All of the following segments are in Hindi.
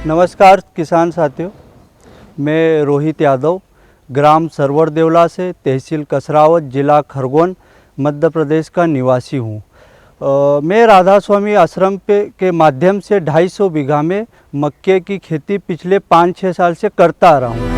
नमस्कार किसान साथियों, मैं रोहित यादव ग्राम सरवर देवला से तहसील कसरावत जिला खरगोन मध्य प्रदेश का निवासी हूँ। मैं राधा स्वामी आश्रम के माध्यम से 250 बीघा में मक्के की खेती पिछले 5-6 साल से करता आ रहा हूँ।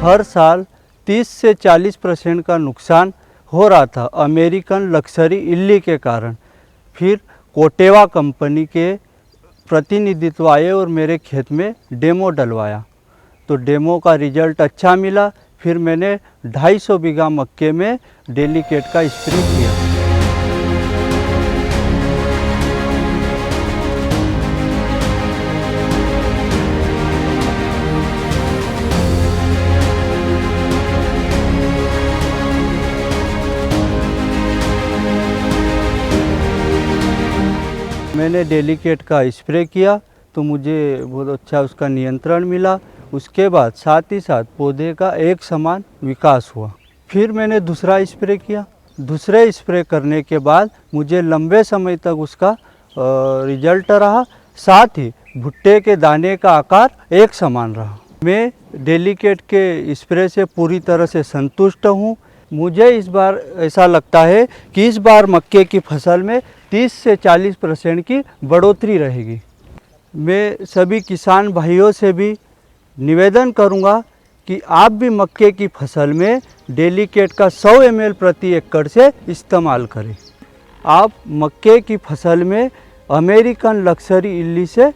हर साल 30 से 40% का नुकसान हो रहा था अमेरिकन लक्सरी इल्ली के कारण। फिर कोटेवा कंपनी के प्रतिनिधित्व आए और मेरे खेत में डेमो डलवाया, तो डेमो का रिजल्ट अच्छा मिला। फिर मैंने 250 बीघा मक्के में डेलीकेट का स्प्रे किया। मैंने डेलीकेट का स्प्रे किया तो मुझे बहुत अच्छा उसका नियंत्रण मिला। उसके बाद साथ ही साथ पौधे का एक समान विकास हुआ। फिर मैंने दूसरा स्प्रे किया। दूसरे स्प्रे करने के बाद मुझे लंबे समय तक उसका रिजल्ट रहा। साथ ही भुट्टे के दाने का आकार एक समान रहा। मैं डेलीकेट के स्प्रे से पूरी तरह से संतुष्ट हूँ। मुझे इस बार ऐसा लगता है कि इस बार मक्के की फसल में 30 से 40% की बढ़ोतरी रहेगी। मैं सभी किसान भाइयों से भी निवेदन करूंगा कि आप भी मक्के की फसल में डेलीकेट का 100 ml प्रति एकड़ से इस्तेमाल करें। आप मक्के की फसल में अमेरिकन लक्सरी इल्ली से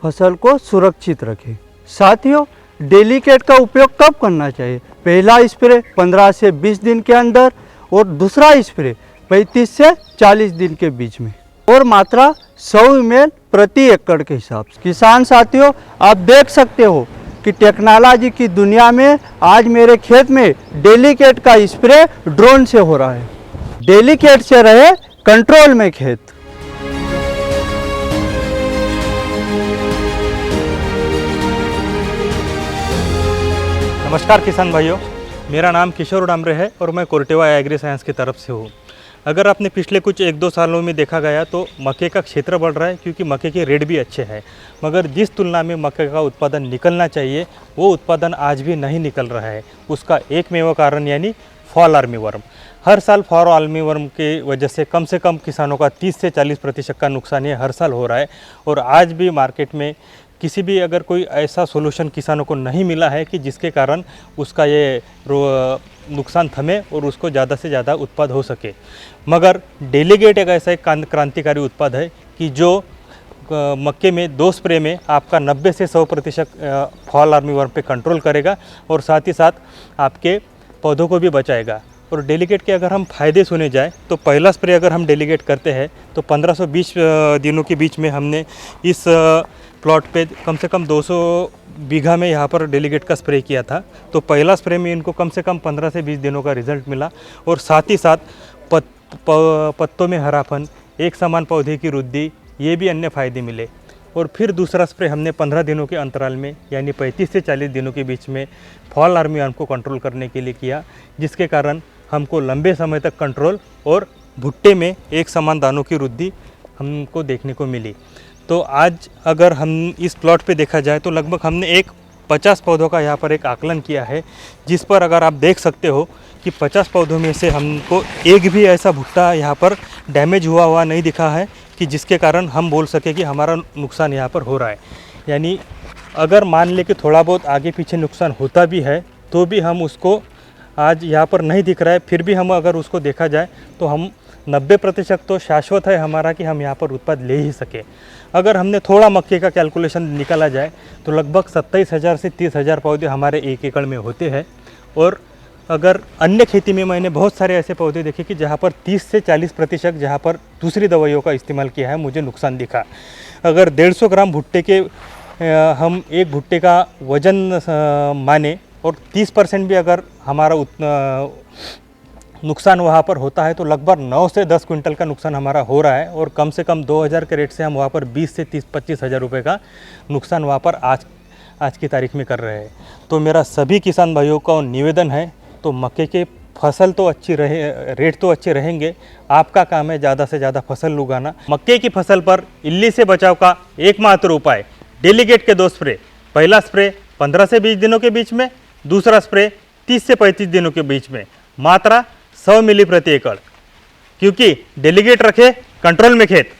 फसल को सुरक्षित रखें। साथियों, डेलीकेट का उपयोग कब करना चाहिए? पहला स्प्रे 15 से 20 दिन के अंदर और दूसरा स्प्रे 35 से 40 दिन के बीच में, और मात्रा 100 ml प्रति एकड़ के हिसाब से। किसान साथियों, आप देख सकते हो कि टेक्नोलॉजी की दुनिया में आज मेरे खेत में डेलीकेट का स्प्रे ड्रोन से हो रहा है। डेलीकेट से रहे कंट्रोल में खेत। नमस्कार किसान भाइयों, मेरा नाम किशोर डामरे है और मैं कोटेवा एग्री साइंस की तरफ से हूँ। अगर आपने पिछले कुछ 1-2 सालों में देखा गया तो मक्के का क्षेत्र बढ़ रहा है, क्योंकि मक्के के रेट भी अच्छे हैं। मगर जिस तुलना में मक्के का उत्पादन निकलना चाहिए वो उत्पादन आज भी नहीं निकल रहा है। उसका एकमेव कारण यानी फॉल आर्मीवर्म। हर साल फॉल आर्मीवर्म की वजह से कम किसानों का 30 से 40% का नुकसान ये हर साल हो रहा है। और आज भी मार्केट में किसी भी अगर कोई ऐसा सोल्यूशन किसानों को नहीं मिला है कि जिसके कारण उसका ये नुकसान थमे और उसको ज़्यादा से ज़्यादा उत्पाद हो सके। मगर डेलीकेट एक ऐसा एक क्रांतिकारी उत्पाद है कि जो मक्के में 2 स्प्रे में आपका 90 से 100% फॉल आर्मीवर्म पे कंट्रोल करेगा और साथ ही साथ आपके पौधों को भी बचाएगा। और डेलीकेट के अगर हम फ़ायदे सुने जाए तो पहला स्प्रे अगर हम डेलीकेट करते हैं तो 1520 दिनों के बीच में हमने इस प्लॉट पे कम से कम 200 बीघा में यहाँ पर डेलीकेट का स्प्रे किया था। तो पहला स्प्रे में इनको कम से कम 15 से 20 दिनों का रिजल्ट मिला। और साथ ही साथ पत्तों में हरापन, एक समान पौधे की वृद्धि, ये भी अन्य फ़ायदे मिले। और फिर दूसरा स्प्रे हमने 15 दिनों के अंतराल में यानी 35 से 40 दिनों के बीच में फॉल आर्मीवर्म को कंट्रोल करने के लिए किया, जिसके कारण हमको लंबे समय तक कंट्रोल और भुट्टे में एक समान दानों की वृद्धि हमको देखने को मिली। तो आज अगर हम इस प्लॉट पे देखा जाए तो लगभग हमने एक 50 पौधों का यहाँ पर एक आकलन किया है, जिस पर अगर आप देख सकते हो कि 50 पौधों में से हमको एक भी ऐसा भुट्टा यहाँ पर डैमेज हुआ नहीं दिखा है कि जिसके कारण हम बोल सके कि हमारा नुकसान यहाँ पर हो रहा है। यानी अगर मान ले कि थोड़ा बहुत आगे पीछे नुकसान होता भी है तो भी हम उसको आज यहाँ पर नहीं दिख रहा है, फिर भी हम अगर उसको देखा जाए तो हम 90% तो शाश्वत है हमारा कि हम यहाँ पर उत्पाद ले ही सके। अगर हमने थोड़ा मक्के का कैलकुलेशन निकाला जाए तो लगभग 27,000 से 30,000 पौधे हमारे 1 एकड़ में होते हैं। और अगर अन्य खेती में मैंने बहुत सारे ऐसे पौधे देखे कि जहाँ पर 30 से 40% जहाँ पर दूसरी दवाइयों का इस्तेमाल किया है मुझे नुकसान दिखा। अगर 150 ग्राम भुट्टे के हम एक भुट्टे का वज़न माने और 30% भी अगर हमारा नुकसान वहाँ पर होता है तो लगभग 9 से 10 क्विंटल का नुकसान हमारा हो रहा है। और कम से कम 2000 के रेट से हम वहाँ पर 20 से 30-25 हज़ार रुपये का नुकसान वहाँ पर आज की तारीख में कर रहे हैं। तो मेरा सभी किसान भाइयों का निवेदन है, तो मक्के के फसल तो अच्छी रहे, रेट तो अच्छे रहेंगे, आपका काम है ज़्यादा से ज़्यादा फसल उगाना। मक्के की फसल पर इल्ली से बचाव का एकमात्र उपाय डेलीगेट के 2 स्प्रे। पहला स्प्रे 15 से 20 दिनों के बीच में, दूसरा स्प्रे 30 से 35 दिनों के बीच में, मात्रा 100 मिली प्रति एकड़। क्योंकि डेलीगेट रखे कंट्रोल में खेत।